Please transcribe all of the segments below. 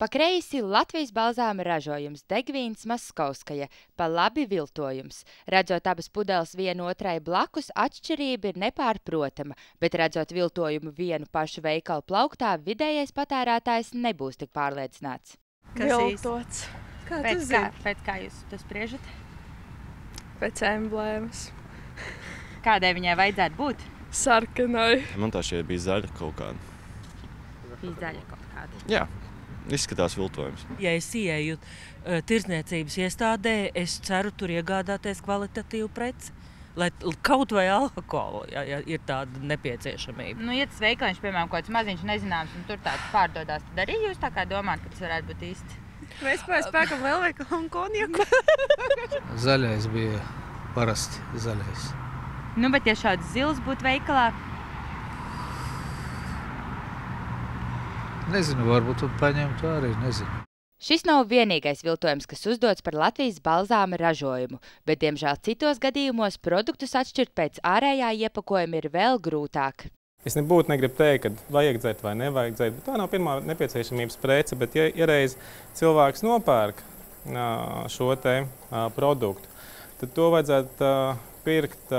Pa kreisi Latvijas balzāma ražojums Degvīns Maskovskaja, pa labi viltojums. Redzot abas pudeles vienu otrai blakus, atšķirība ir nepārprotama, bet redzot viltojumu vienu pašu veikalu plauktā, vidējais patērētājs nebūs tik pārliecināts. Viltots. Kā tu zini? Pēc kā jūs to spriežat? Pēc emblēmas. Kādai viņai vajadzētu būt? Sarkanai. Man tā šķiet bija zaļa kaut kāda. Bija zaļa kaut kāda. Jā, izskatās viltojums. Ja es ieeju tirdzniecības iestādē, es ceru tur iegādāties kvalitatīvu preci. Lai kaut vai alkoholu, ja ir tāda nepieciešamība. Nu, ja tas veikaliņš, piemēram, kaut kāds maziņš nezināms, un tur tāds pārdodās, tad arī jūs tā kā domājat, ka tas varētu būt īsti? Mēs pēkam lielveikalu un konjaku. Zaļais bija parasti zaļais. Nu, bet ja šāds zils būtu veikalā? Nezinu, varbūt paņemtu arī, nezinu. Šis nav vienīgais viltojums, kas uzdots par Latvijas balzāma ražojumu, bet, diemžēl, citos gadījumos produktus atšķirt pēc ārējā iepakojuma ir vēl grūtāk. Es nebūtu negribu teikt, ka vajag dzert vai nevajag dzert, bet tā nav pirmā nepieciešamības prece, bet ja reiz cilvēks nopērk šo te produktu, tad to vajadzētu pirkt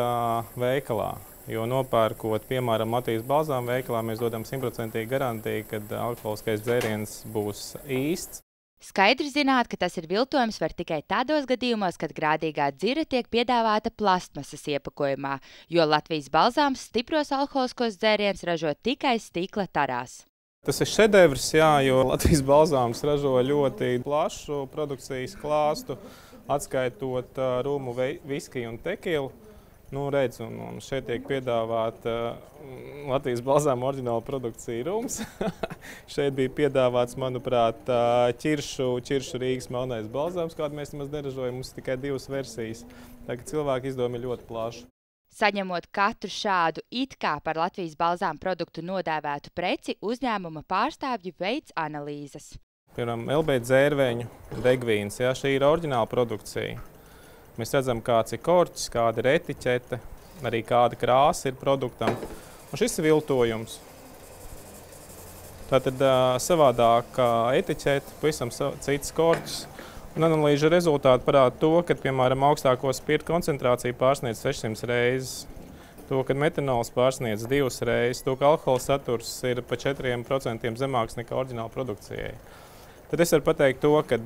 veikalā. Jo nopērkot, piemēram, Latvijas balzāma veikalā, mēs dodam 100% garantiju, ka alkoholiskais dzēriens būs īsts. Skaidri zināt, ka tas ir viltojums var tikai tādos gadījumos, kad grādīgā dzira tiek piedāvāta plastmasas iepakojumā, jo Latvijas balzāms stipros alkoholiskos dzērienus ražo tikai stikla tarās. Tas ir šedevrs, jā, jo Latvijas balzāms ražo ļoti plašu produkcijas klāstu, atskaitot rumu, viskiju un tekilu. Nu, redz, un šeit tiek piedāvāta Latvijas balzāma oriģināla produkcija rums. Šeit bija piedāvāts, manuprāt, ķiršu Rīgas melnais balzāms, kādu mēs nemaz neražojam, mums tikai 2 versijas. Tā kā cilvēki izdoma ir ļoti plaši. Saņemot katru šādu it kā par Latvijas balzāma produktu nodēvētu preci, uzņēmuma pārstāvji veic analīzes. Piemēram, LB dzērveņu Degvīns, jā, šī ir oriģināla produkcija. Mēs redzam, kāds ir korķis, kāda ir etiķete, arī kāda krāsa ir produktam. Un šis ir viltojums. Tātad savādāk etiķete, pavisam cits korķis. Un analīžu rezultāti parāda to, ka, piemēram, augstāko spirta koncentrācija pārsniedz 600 reizes, to, ka metanols pārsniedz 2 reizes, to, ka alkohola saturs ir pa 4% zemāks nekā oriģināla produkcijai. Tad es varu pateikt to, ka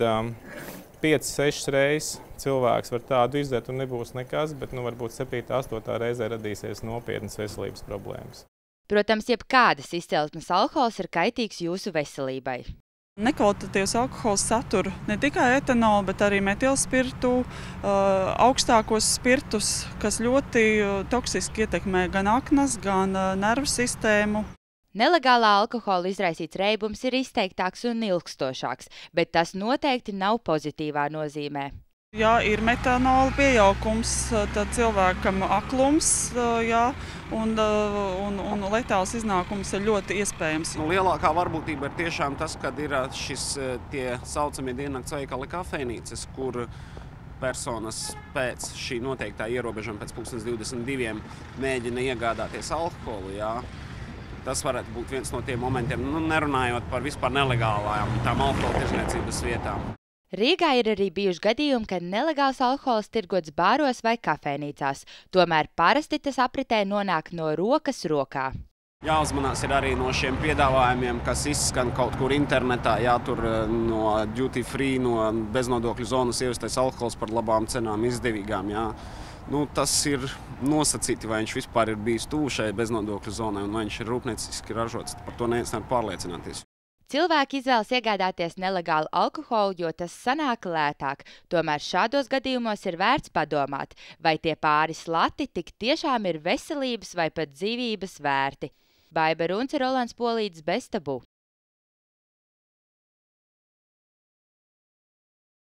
5-6 reizes cilvēks var tādu izdzert un nebūs nekas, bet varbūt 7-8 reizē radīsies nopietnas veselības problēmas. Protams, jebkādas izcelsmes alkohols ir kaitīgs jūsu veselībai. Nekvalitatīvs alkohols satur ne tikai etanolu, bet arī metilspirtu, augstākos spirtus, kas ļoti toksiski ietekmē gan aknas, gan nervu sistēmu. Nelegālā alkohola izraisīts reibums ir izteiktāks un ilgstošāks, bet tas noteikti nav pozitīvā nozīmē. Ja ir metanola pieaugums, tad cilvēkam aklums, jā, un letāls iznākums ir ļoti iespējams. Lielākā varbūtība ir tiešām tas, kad ir tie saucamie diennakts veikali kafejnīcas, kur personas pēc šī noteiktā ierobežojuma pēc 22 mēģina iegādāties alkoholu, jā. Tas varētu būt viens no tiem momentiem, nerunājot par vispār nelegālām tām alkohola tirdzniecības vietām. Rīgā ir arī bijuši gadījumi, kad nelegāls alkohols tirgots bāros vai kafejnīcās. Tomēr parasti tas apritē nonāk no rokas rokā. Jāuzmanās ir arī no šiem piedāvājumiem, kas izskan kaut kur internetā, jā, tur no duty free, no beznodokļu zonas ievestais alkohols par labām cenām izdevīgām, jā. Tas ir nosacīti, vai viņš vispār ir bijis tuvu šai beznodokļu zonai un vai viņš ir rūpnieciski ražots. Par to neviens nevar pārliecināties. Cilvēki izvēlas iegādāties nelegālu alkoholu, jo tas sanāk lētāk. Tomēr šādos gadījumos ir vērts padomāt, vai tie pāris lati tik tiešām ir veselības vai pat dzīvības vērti. Baiba Runce, Rolands Polītis, Bez tabu.